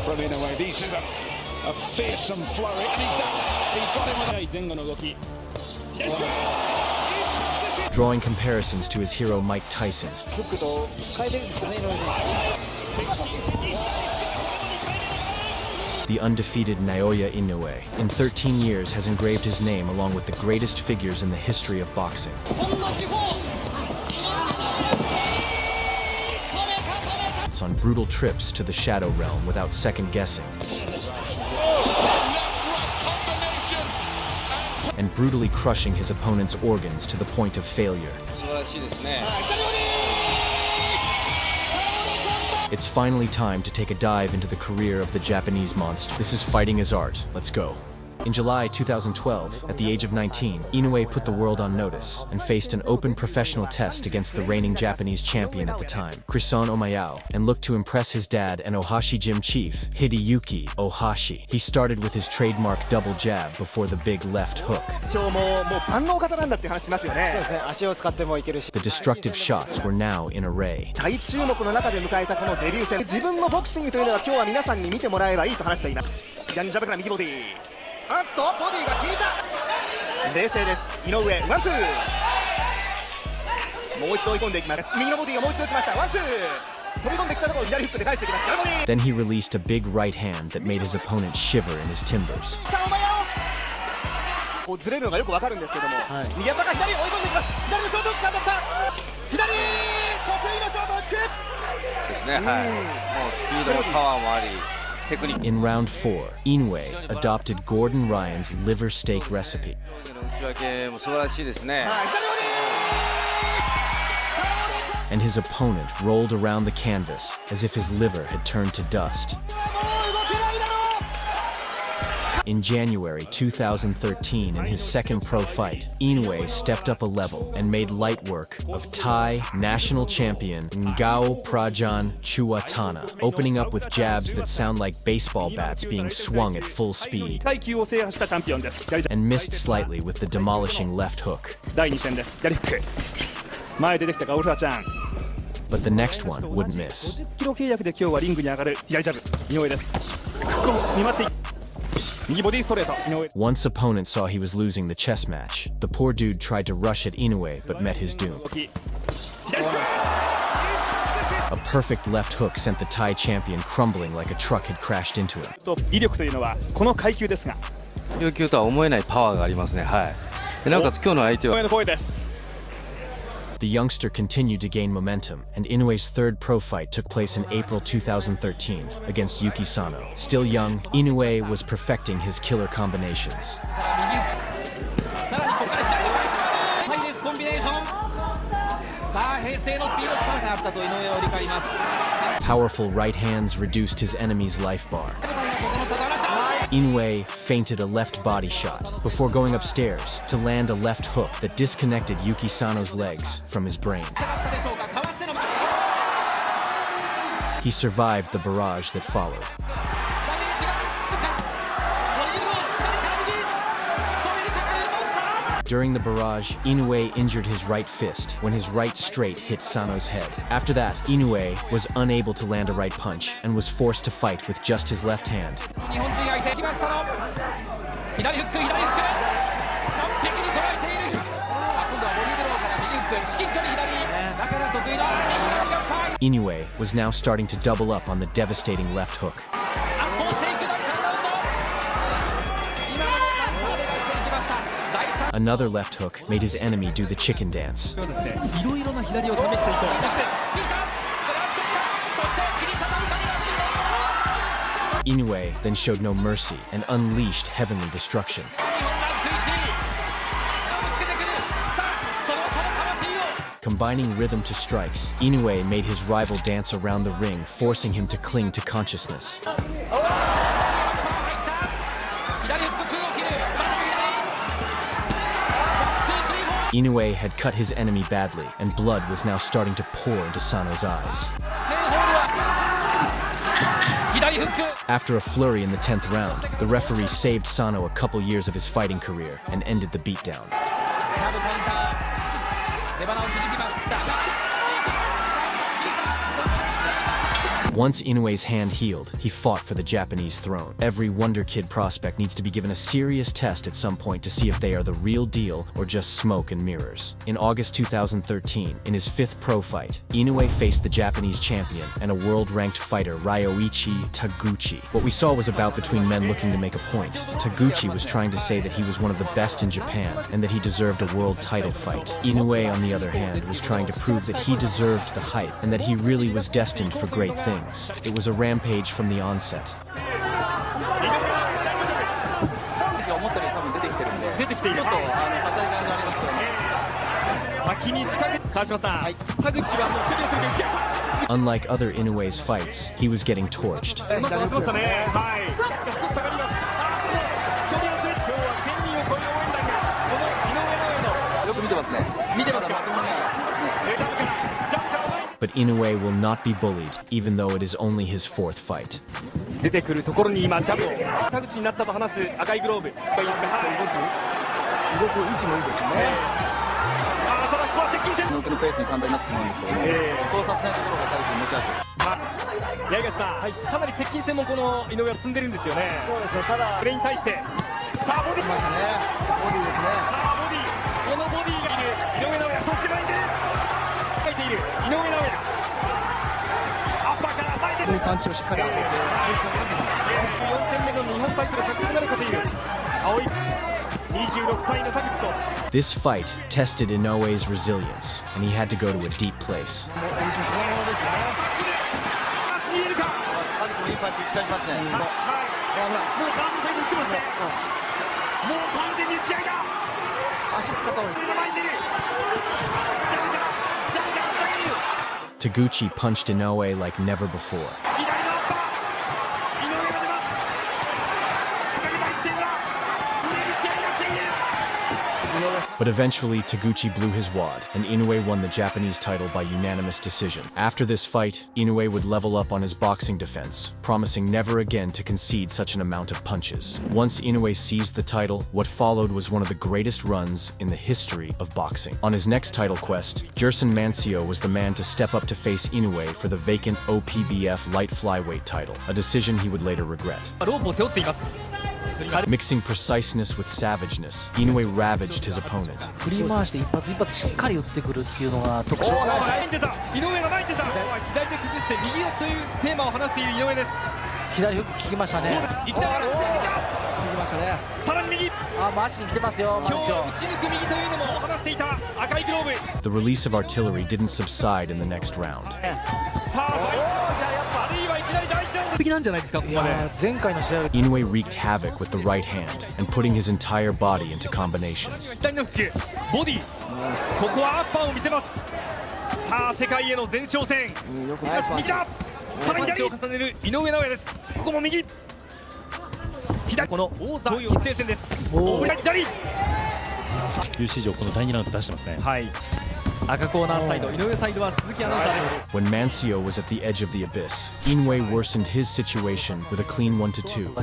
from Inoue. These is a fearsome flurry, and he's got him with a... Drawing comparisons to his hero Mike Tyson. The undefeated Naoya Inoue, in 13 years, has engraved his name along with the greatest figures in the history of boxing. On brutal trips to the shadow realm without second guessing, and brutally crushing his opponent's organs to the point of failure. It's finally time to take a dive into the career of the Japanese monster. This is fighting as art. Let's go. In July 2012, at the age of 19, Inoue put the world on notice and faced an open professional test against the reigning Japanese champion at the time, Krisan Omayao, and looked to impress his dad and Ohashi gym chief, Hideyuki Ohashi. He started with his trademark double jab before the big left hook. The destructive shots were now in array. Then he released a big right hand that made his opponent shiver in his timbers. In round 4, Inoue adopted Gordon Ryan's liver steak recipe. And his opponent rolled around the canvas as if his liver had turned to dust. In January 2013, in his second pro fight, Inoue stepped up a level and made light work of Thai national champion Ngao Prajan Chuatana, opening up with jabs that sound like baseball bats being swung at full speed, and missed slightly with the demolishing left hook. But the next one wouldn't miss. Once opponent saw he was losing the chess match, the poor dude tried to rush at Inoue but met his doom. A perfect left hook sent the Thai champion crumbling like a truck had crashed into him. The youngster continued to gain momentum, and Inoue's third pro fight took place in April 2013 against Yuki Sano. Still young, Inoue was perfecting his killer combinations. Powerful right hands reduced his enemy's life bar. Inoue feinted a left body shot before going upstairs to land a left hook that disconnected Yuki Sano's legs from his brain. He survived the barrage that followed. During the barrage, Inoue injured his right fist when his right straight hit Sano's head. After that, Inoue was unable to land a right punch and was forced to fight with just his left hand. Inoue was now starting to double up on the devastating left hook. Another left hook made his enemy do the chicken dance. Inoue then showed no mercy and unleashed heavenly destruction. Combining rhythm to strikes, Inoue made his rival dance around the ring, forcing him to cling to consciousness. Inoue had cut his enemy badly, and blood was now starting to pour into Sano's eyes. After a flurry in the 10th round, the referee saved Sano a couple years of his fighting career and ended the beatdown. Once Inoue's hand healed, he fought for the Japanese throne. Every Wonder Kid prospect needs to be given a serious test at some point to see if they are the real deal or just smoke and mirrors. In August 2013, in his 5th pro fight, Inoue faced the Japanese champion and a world-ranked fighter, Ryoichi Taguchi. What we saw was a bout between men looking to make a point. Taguchi was trying to say that he was one of the best in Japan and that he deserved a world title fight. Inoue, on the other hand, was trying to prove that he deserved the hype and that he really was destined for great things. It was a rampage from the onset. Unlike other Inoue's fights, he was getting torched. But Inoue will not be bullied, even though it is only his 4th fight. This fight tested Inoue's resilience, and he had to go to a deep place. Taguchi punched Inoue like never before. But eventually, Taguchi blew his wad, and Inoue won the Japanese title by unanimous decision. After this fight, Inoue would level up on his boxing defense, promising never again to concede such an amount of punches. Once Inoue seized the title, what followed was one of the greatest runs in the history of boxing. On his next title quest, Gerson Mancio was the man to step up to face Inoue for the vacant OPBF light flyweight title, a decision he would later regret. Mixing preciseness with savageness, Inoue ravaged his opponent. The release of artillery didn't subside in the next round. Inoue wreaked havoc with the right hand and putting his entire body into combinations. When Mancio was at the edge of the abyss, Inoue worsened his situation with a clean 1-2.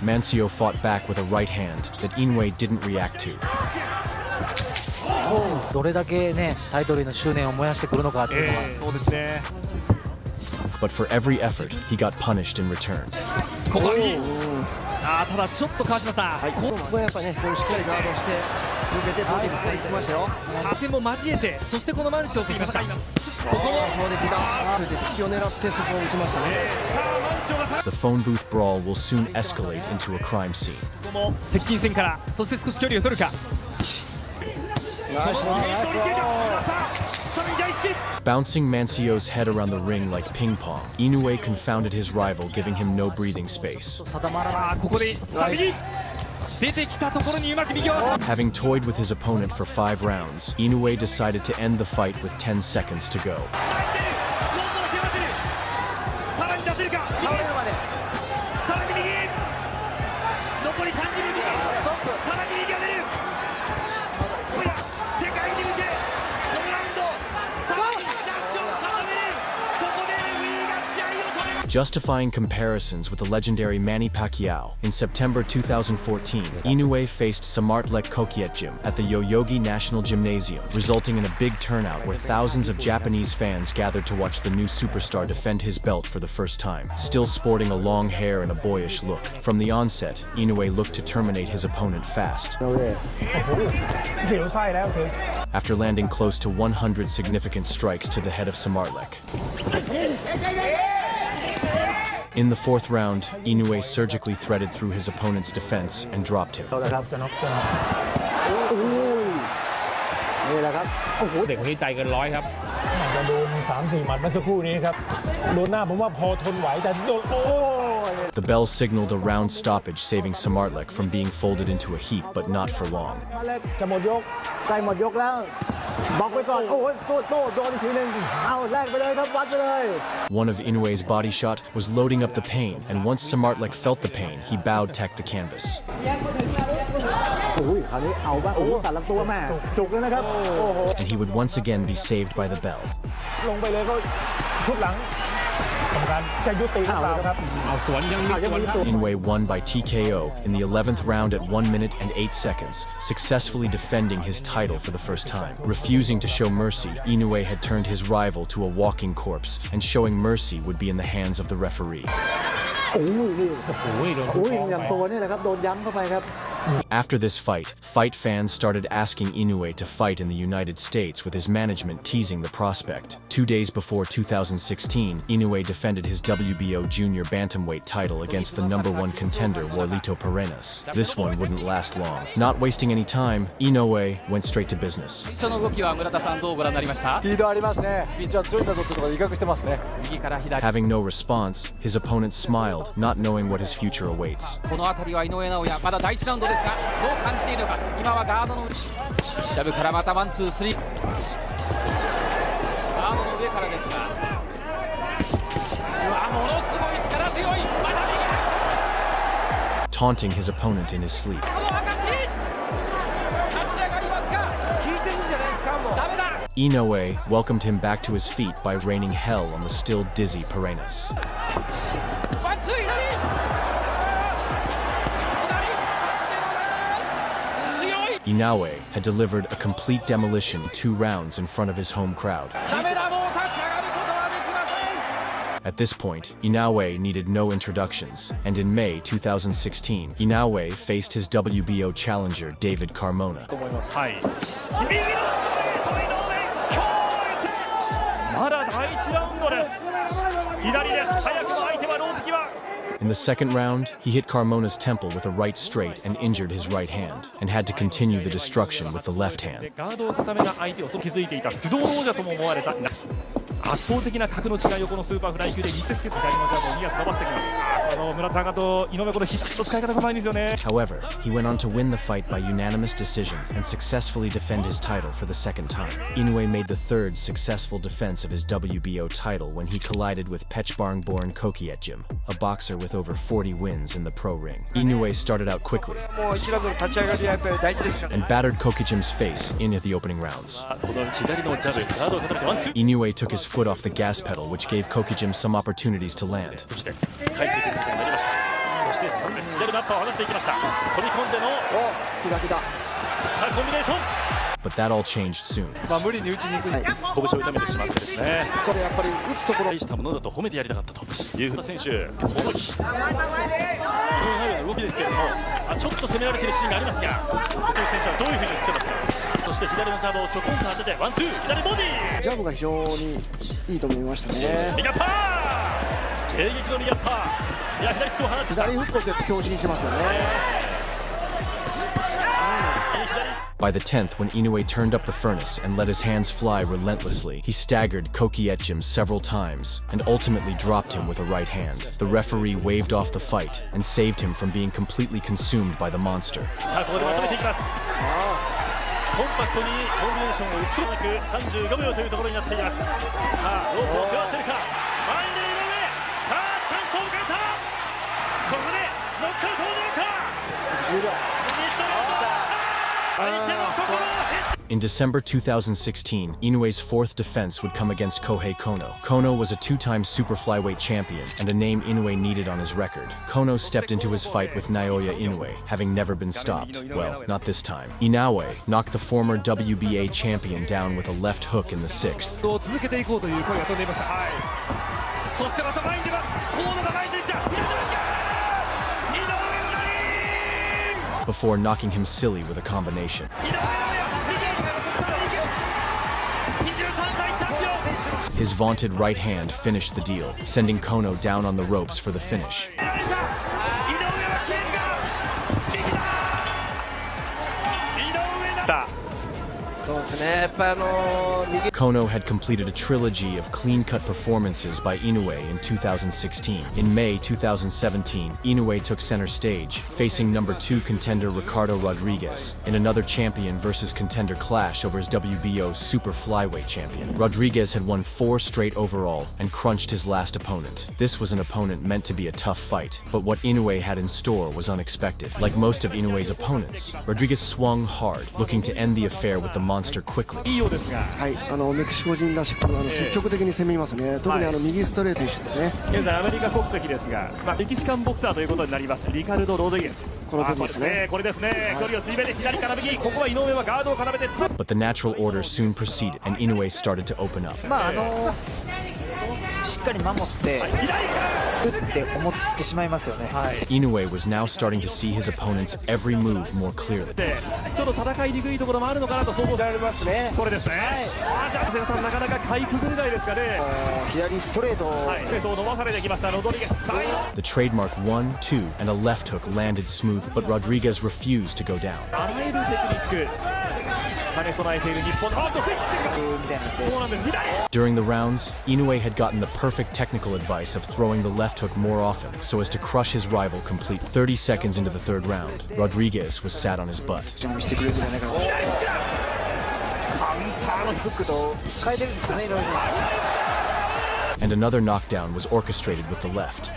Mancio fought back with a right hand that Inoue didn't react to. But for every effort, he got punished in return. The phone booth brawl will soon escalate into a crime scene. Bouncing Mancio's head around the ring like ping pong, Inoue confounded his rival, giving him no breathing space. Having toyed with his opponent for 5 rounds, Inoue decided to end the fight with 10 seconds to go. justifying comparisons with the legendary Manny Pacquiao. In September 2014, Inoue faced Samartlek Kokietjim at the Yoyogi National Gymnasium, resulting in a big turnout where thousands of Japanese fans gathered to watch the new superstar defend his belt for the first time. Still sporting a long hair and a boyish look, from the onset, Inoue looked to terminate his opponent fast. After landing close to 100 significant strikes to the head of Samartlek. In the fourth round, Inoue surgically threaded through his opponent's defense and dropped him. เด็กคนนี้ใจเกินร้อยครับจะโดน 3-4 หมัดเมื่อสักครู่นี้ครับโดนหน้าผมว่าพอทนไหวแต่โดนโอ้ย The bell signaled a round stoppage, saving Samartlek from being folded into a heap, but not for long. จะหมดยกใกล้หมดยกแล้วบล็อกไว้ก่อนโอ้ยโต้โดนทีนึงเอาแลกไปเลยครับวัดไปเลย One of Inoue's body shot was loading up the pain, and once Samartlek felt the pain, he bowed tacked the canvas. คราวนี้เอาบ้างตัดลำตัวแม่จุกแล้วนะครับ And he would once again be saved by the bell. ลงไปเลยก็ชุดหลังกรรมการจะยุติหรือเปล่าครับเอาสวนยังมีสวนครับ Inoue won by TKO in the 11th round at 1 minute and 8 seconds, successfully defending his title for the first time. Refusing to show mercy, Inoue had turned his rival to a walking corpse, and showing mercy would be in the hands of the referee. อย่างตัวนี่แหละครับโดนย้ำเข้าไปครับ After this fight fans started asking Inoue to fight in the United States, with his management teasing the prospect. 2 days before 2016, Inoue defended his WBO junior bantamweight title against the #1 contender Warlito Paredes. This one wouldn't last long. Not wasting any time, Inoue went straight to business. Having no response, his opponent smiled, not knowing what his future awaits. この辺りは井上尚弥まだ第1ラウンドですがどう感じているのか今はガードのジャブからまたワンツースリーガードの上からですがものすごい力強いまた右 Taunting his opponent in his sleep. その証立ち上がりますか効いてるんじゃないですかもうダメだ Inoue welcomed him back to his feet by raining hell on the still dizzy Paredes. ワンツー左Inoue had delivered a complete demolition 2 rounds in front of his home crowd. At this point, Inoue needed no introductions, and in May 2016, Inoue faced his WBO challenger David Carmona. In the second round, he hit Carmona's temple with a right straight and injured his right hand, and had to continue the destruction with the left hand. 圧倒的な格の違いをこのスーパーフライ級で見せつけて左のジャブを右足伸ばしてきます。村田がと井上この左の使い方がうまいんですよね。However, he went on to win the fight by unanimous decision and successfully defend his title for the second time. Inoue made the third successful defense of his WBO title when he collided with Pechbarng-born Kokietjim, a boxer with over 40 wins in the pro ring. Inoue started out quickly and battered Kokietjim's face in at the opening rounds. Inoue took his foot off the gas pedal, which gave Kokietjim some opportunities to land. But that all changed soon. By the 10th, when Inoue turned up the furnace and let his hands fly relentlessly, he staggered Kokietjim several times and ultimately dropped him with a right hand. The referee waved off the fight and saved him from being completely consumed by the monster. コンパクトにコンビネーションを打ち込まなく35秒というところになっています。さあ、ロープを背負わせるか。前に井上。さあ、チャンスを迎えた。ここでノックアウトを狙うか。ミストロード。相手の心を In December 2016, Inoue's fourth defense would come against Kohei Kono. Kono was a two-time super flyweight champion and a name Inoue needed on his record. Kono stepped into his fight with Naoya Inoue, having never been stopped. Well, not this time. Inoue knocked the former WBA champion down with a left hook in the sixth. Before knocking him silly with a combination. His vaunted right hand finished the deal, sending Kono down on the ropes for the finish. Kono had completed a trilogy of clean-cut performances by Inoue in 2016. In May 2017, Inoue took center stage, facing number 2 contender Ricardo Rodriguez, in another champion versus contender clash over his WBO super flyweight champion. Rodriguez had won 4 straight overall and crunched his last opponent. This was an opponent meant to be a tough fight, but what Inoue had in store was unexpected. Like most of Inoue's opponents, Rodriguez swung hard, looking to end the affair with the monster quickly. はい、メキシコ人らしく積極的に攻めますね。特に右ストレート選手ですね。現在アメリカ国籍ですが、メキシカンボクサーということになります。リカルド・ロドリゲス。この時ですね。これですね。距離を縮めて左から右。ここは井上はガードを固めて。But the natural order soon proceeded, and Inoue started to open up. しっかり守って打って思ってしまいますよね。Inoue was now starting to see his opponent's every move more clearly. ちょっと戦いにくいところもあるのかなと想像されますね。これですね。じゃあ長谷川さんなかなかかいくぐれないですかね。左ストレート。ストレートを伸ばされてきましたロドリゲス。The trademark 1, 2, and a left hook landed smooth, but Rodriguez refused to go down. あらゆるテクニック兼ね備えている日本。During the rounds, Inoue had gotten the perfect technical advice of throwing the left hook more often so as to crush his rival complete. 30 seconds into the third round, Rodriguez was sat on his butt. And another knockdown was orchestrated with the left.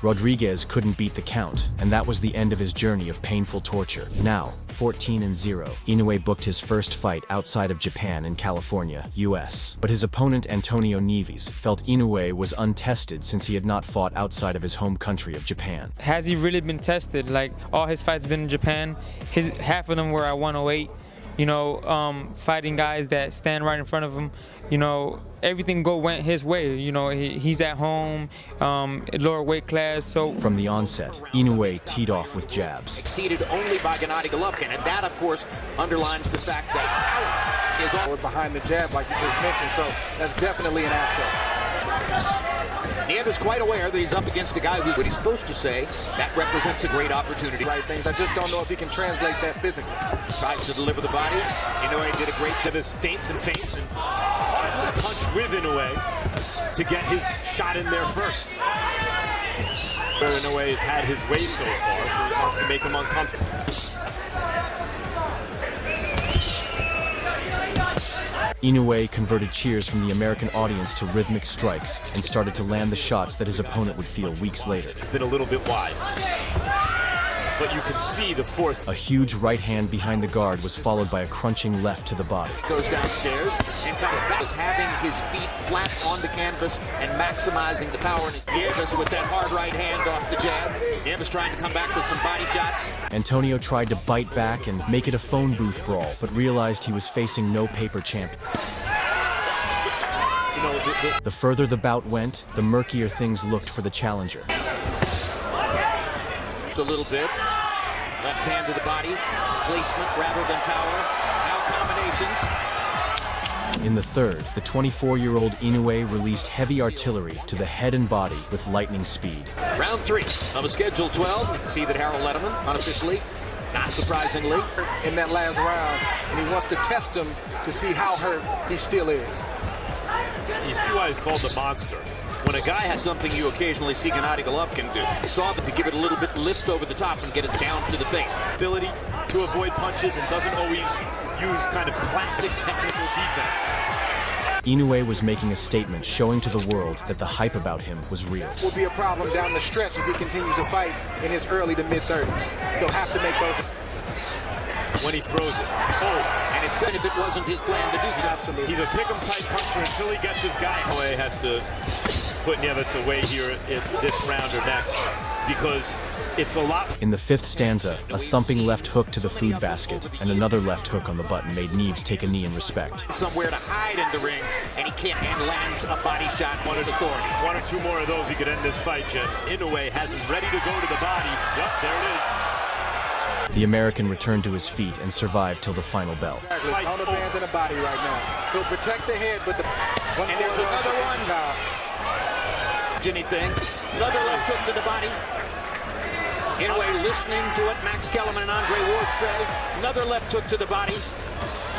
Rodriguez couldn't beat the count, and that was the end of his journey of painful torture. Now, 14-0, Inoue booked his first fight outside of Japan in California, US. But his opponent Antonio Nieves felt Inoue was untested since he had not fought outside of his home country of Japan. Has he really been tested? Like, all his fights been in Japan. Half of them were at 108. Fighting guys that stand right in front of him. Everything went his way. He's at home, lower weight class. So from the onset, Inoue teed off with jabs. Exceeded only by Gennady Golovkin, and that, of course, underlines the fact that power is all behind the jab, like you just mentioned. So that's definitely an asset. Nieves is quite aware that he's up against a guy who's what he's supposed to say. That represents a great opportunity. Right things. I just don't know if he can translate that physically. Tries to deliver the body. Inoue did a great job. His feints and punch with Inoue to get his shot in there first. Inoue has had his way so far, so he wants to make him uncomfortable. Inoue converted cheers from the American audience to rhythmic strikes and started to land the shots that his opponent would feel weeks later. It's been a little bit wide, but you can see the force. A huge right hand behind the guard was followed by a crunching left to the body. Goes downstairs and comes back, having his feet flat on the canvas and maximizing the power. Nieves with that hard right hand off the jab. Nieves trying to come back with some body shots. Antonio tried to bite back and make it a phone booth brawl, but realized he was facing no paper champion. The further the bout went, the murkier things looked for the challenger. A little bit. Left hand to the body. Placement rather than power. Now combinations. In the third, the 24-year-old Inoue released heavy artillery to the head and body with lightning speed. Round 3 of a schedule 12. You can see that Harold Letterman, unofficially, not surprisingly, in that last round, and he wants to test him to see how hurt he still is. You see why he's called the monster. When a guy has something you occasionally see Gennady Golovkin do, he saw that to give it a little bit lift over the top and get it down to the base. Ability to avoid punches and doesn't always use kind of classic technical defense. Inoue was making a statement showing to the world that the hype about him was real. Will be a problem down the stretch if he continues to fight in his early to mid-30s. He'll have to make those. When he throws it. Oh, And it said if it wasn't his plan to do so. Absolutely. he's a pick-em type puncher until he gets his guy. Inoue has to put Neves away here in this round or next because it's a lot. In the fifth stanza, a thumping left hook to the food basket and another left hook on the button made Neves take a knee in respect. Somewhere to hide in the ring, and he can't, and lands a body shot on authority. One or two more of those, he could end this fight, Jim. Inoue has him ready to go to the body. Yep, there it is. The American returned to his feet and survived till the final bell. Exactly. On the band in the body right now. He'll protect the head, but the... And there's another one. Anything. Another left hook to the body. Inoue listening to what Max Kellerman and Andre Ward say. Another left hook to the body.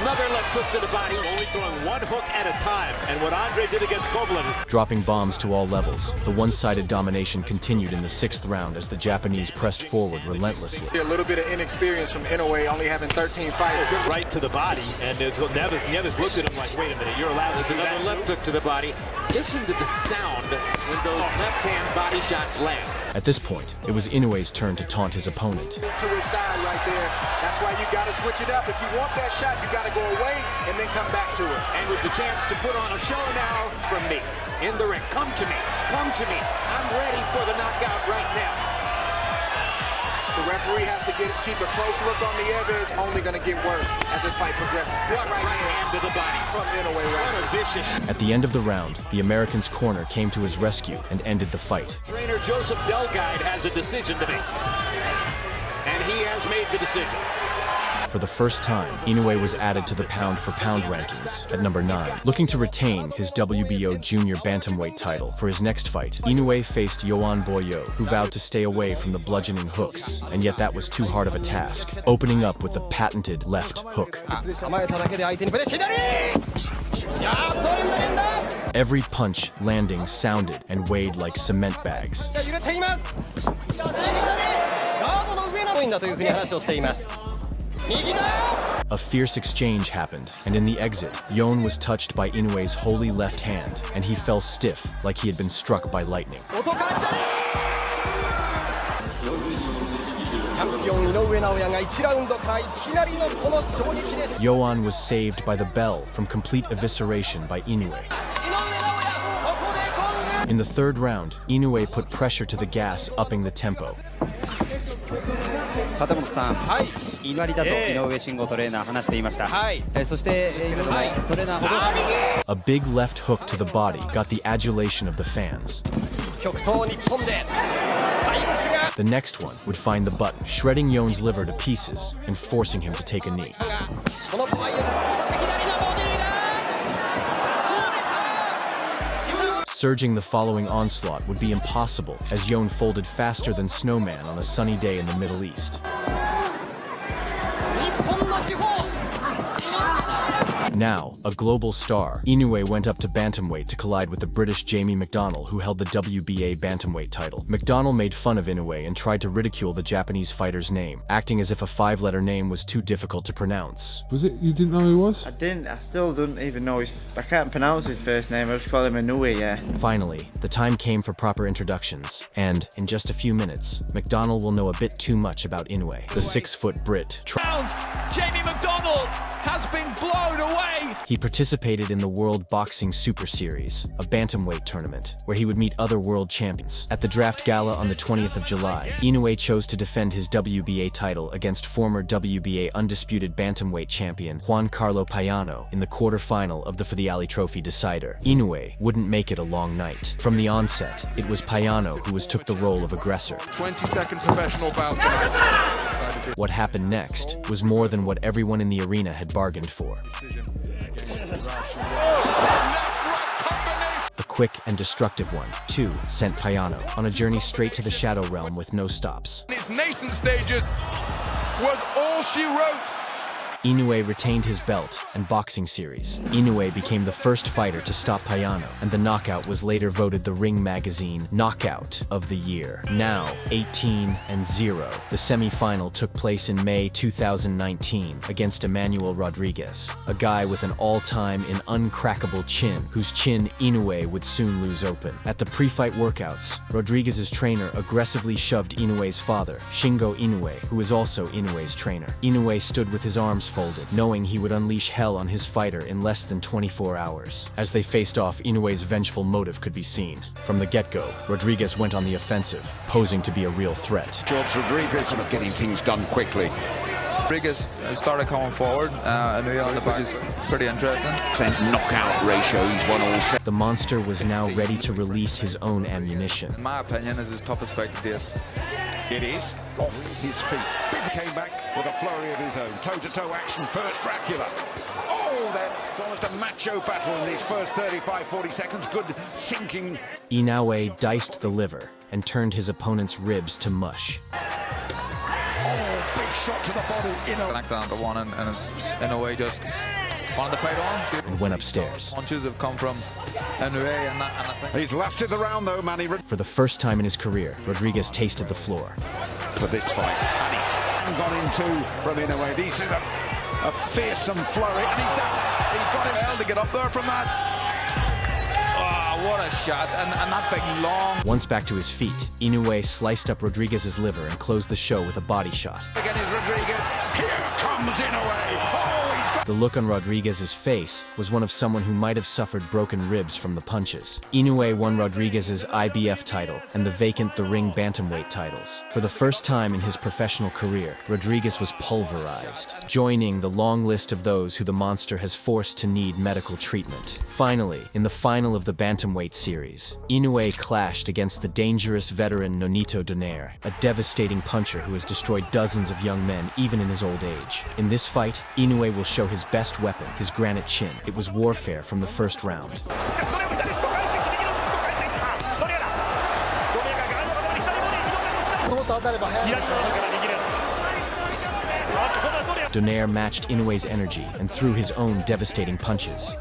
Another left hook to the body. Only throwing one hook at a time. And what Andre did against Kovalev is... Dropping bombs to all levels, the one-sided domination continued in the sixth round as the Japanese pressed forward relentlessly. A little bit of inexperience from Inoue, only having 13 fights. Right to the body, and there's Neves looked at him like, wait a minute, you're allowed to do that. Another left hook to the body. Listen to the sound when those left-hand body shots land. At this point, it was Inoue's turn to taunt his opponent. To his side right there. That's why you got to switch it up. If you want that shot, you got to go away and then come back to it. And with the chance to put on a show now from me in the ring. Come to me. Come to me. I'm ready for the knockout right now. The referee has to keep a close look on Nieve. It's only going to get worse as this fight progresses. Right hand to the body from Inoue. What a vicious. At the end of the round, the American's corner came to his rescue and ended the fight. Trainer Joseph Delguide has a decision to make. And he has made the decision. For the first time, Inoue was added to the pound-for-pound rankings at number 9. Looking to retain his WBO junior bantamweight title for his next fight, Inoue faced Yoan Boyo, who vowed to stay away from the bludgeoning hooks, and yet that was too hard of a task, opening up with the patented left hook. Every punch landing sounded and weighed like cement bags. A fierce exchange happened, and in the exit, Yoan was touched by Inoue's holy left hand, and he fell stiff like he had been struck by lightning. Yoan was saved by the bell from complete evisceration by Inoue. In the third round, Inoue put pressure to the gas, upping the tempo. 片本さん、居割りだと井上慎吾トレーナー話していました。そして今のトレーナー A big left hook to the body got the adulation of the fans. The next one would find the button, shredding Yoan's liver to pieces and forcing him to take a knee. Surging the following onslaught would be impossible, as Yoan folded faster than snowman on a sunny day in the Middle East. Now, a global star, Inoue went up to bantamweight to collide with the British Jamie McDonnell, who held the WBA bantamweight title. McDonnell made fun of Inoue and tried to ridicule the Japanese fighter's name, acting as if a 5-letter name was too difficult to pronounce. Was it you didn't know who he was? I didn't. I still don't even know his... I can't pronounce his first name. I just call him Inoue, yeah. Finally, the time came for proper introductions, and in just a few minutes, McDonnell will know a bit too much about Inoue. The 6-foot Brit. Jamie McDonnell has been blown away. He participated in the World Boxing Super Series, a bantamweight tournament, where he would meet other world champions. At the draft gala on the 20th of July, Inoue chose to defend his WBA title against former WBA undisputed bantamweight champion Juan Carlo Payano in the quarterfinal of the For the Ali Trophy decider. Inoue wouldn't make it a long night. From the onset, it was Payano who took the role of aggressor. 20-second professional bout tonight. What happened next was more than what everyone in the arena had bargained for. A quick and destructive one, too, sent Payano on a journey straight to the Shadow Realm with no stops. In its nascent stages was all she wrote. Inoue retained his belt and boxing series. Inoue became the first fighter to stop Payano, and the knockout was later voted the Ring Magazine Knockout of the Year. Now 18-0, the semi-final took place in May 2019 against Emmanuel Rodriguez, a guy with an all-time and uncrackable chin, whose chin Inoue would soon lose open. At the pre-fight workouts, Rodriguez's trainer aggressively shoved Inoue's father, Shingo Inoue, who is also Inoue's trainer. Inoue stood with his arms folded, knowing he would unleash hell on his fighter in less than 24 hours. As they faced off, Inoue's vengeful motive could be seen. From the get-go, Rodriguez went on the offensive, posing to be a real threat. George Rodriguez getting things done quickly. Rodriguez started coming forward, Inoue on the back is pretty interesting. Knockout ratio, he's won all set. The monster was now ready to release his own ammunition. In my opinion, is his toughest fight to date. It is off his feet. Bibb came back with a flurry of his own. Toe-to-toe action first, Dracula. Oh, that's almost a macho battle in these first 35-40 seconds. Good sinking. Inoue diced the liver and turned his opponent's ribs to mush. Oh, big shot to the body. An accident to one, and Inoue just wanted to fight on. And went upstairs. Punches have come from Inoue, and I think he's lasted the round though, Manny. For the first time in his career, Rodriguez tasted the floor. For this fight, and he's gone into from Inoue. This is a fearsome flurry, and he's got him well to get up there from that. Oh, what a shot, and that big long. Once back to his feet, Inoue sliced up Rodriguez's liver and closed the show with a body shot. Again is Rodriguez. Here comes Inoue. The look on Rodriguez's face was one of someone who might have suffered broken ribs from the punches. Inoue won Rodriguez's IBF title and the vacant The Ring bantamweight titles. For the first time in his professional career, Rodriguez was pulverized, joining the long list of those who the monster has forced to need medical treatment. Finally, in the final of the bantamweight series, Inoue clashed against the dangerous veteran Nonito Donaire, a devastating puncher who has destroyed dozens of young men even in his old age. In this fight, Inoue will show his best weapon, his granite chin. It was warfare from the first round. Donaire matched Inoue's energy and threw his own devastating punches.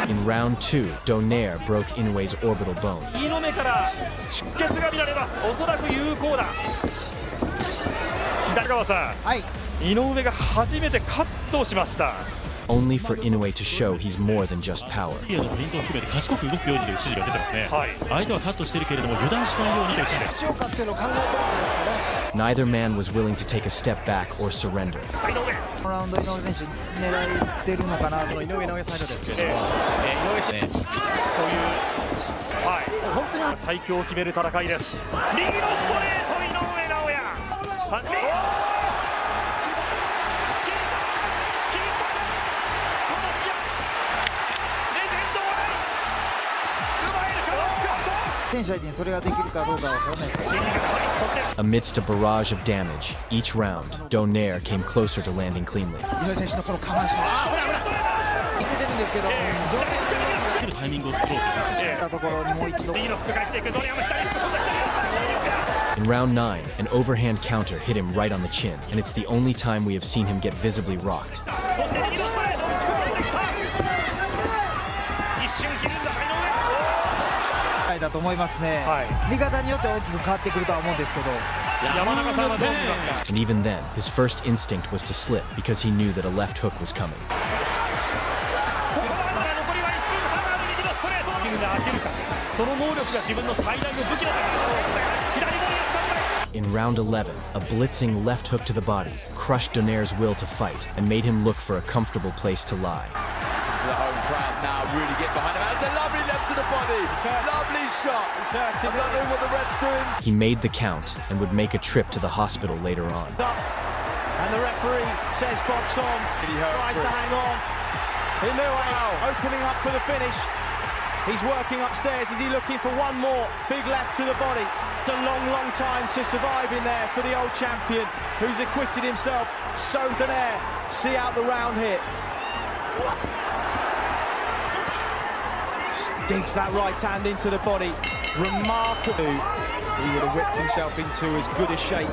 In round 2, Donaire broke Inoue's orbital bone. Only for Inoue to show he's more than just power. Neither man was willing to take a step back or surrender. Amidst a barrage of damage, each round, Donaire came closer to landing cleanly. In round 9, an overhand counter hit him right on the chin, and it's the only time we have seen him get visibly rocked. And even then, his first instinct was to slip because he knew that a left hook was coming. In round 11, a blitzing left hook to the body crushed Donaire's will to fight and made him look for a comfortable place to lie. The home crowd now really get behind him. And a lovely left to the body. Lovely shot. I'm not knowing what the ref's doing. He made the count and would make a trip to the hospital later on. And the referee says box on. Tries to hang on. Inoue opening up for the finish. He's working upstairs. Is he looking for one more big left to the body? A long time to survive in there for the old champion, who's acquitted himself so donaire. See out the round hit. Digs that right hand into the body. Remarkable. He would have whipped himself into as good a shape.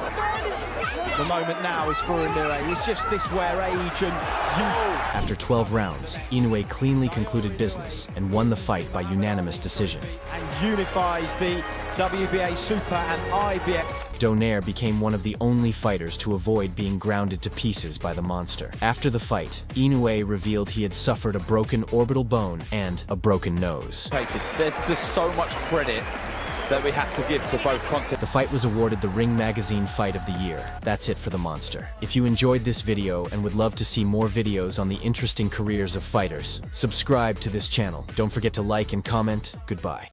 The moment now is for Inoue. It's just this where age and youth. After 12 rounds, Inoue cleanly concluded business and won the fight by unanimous decision. And unifies the WBA Super and IBF. Donaire became one of the only fighters to avoid being grounded to pieces by the monster. After the fight, Inoue revealed he had suffered a broken orbital bone and a broken nose. There's just so much credit that we have to give to both concepts. The fight was awarded the Ring Magazine Fight of the Year. That's it for the monster. If you enjoyed this video and would love to see more videos on the interesting careers of fighters, subscribe to this channel. Don't forget to like and comment. Goodbye.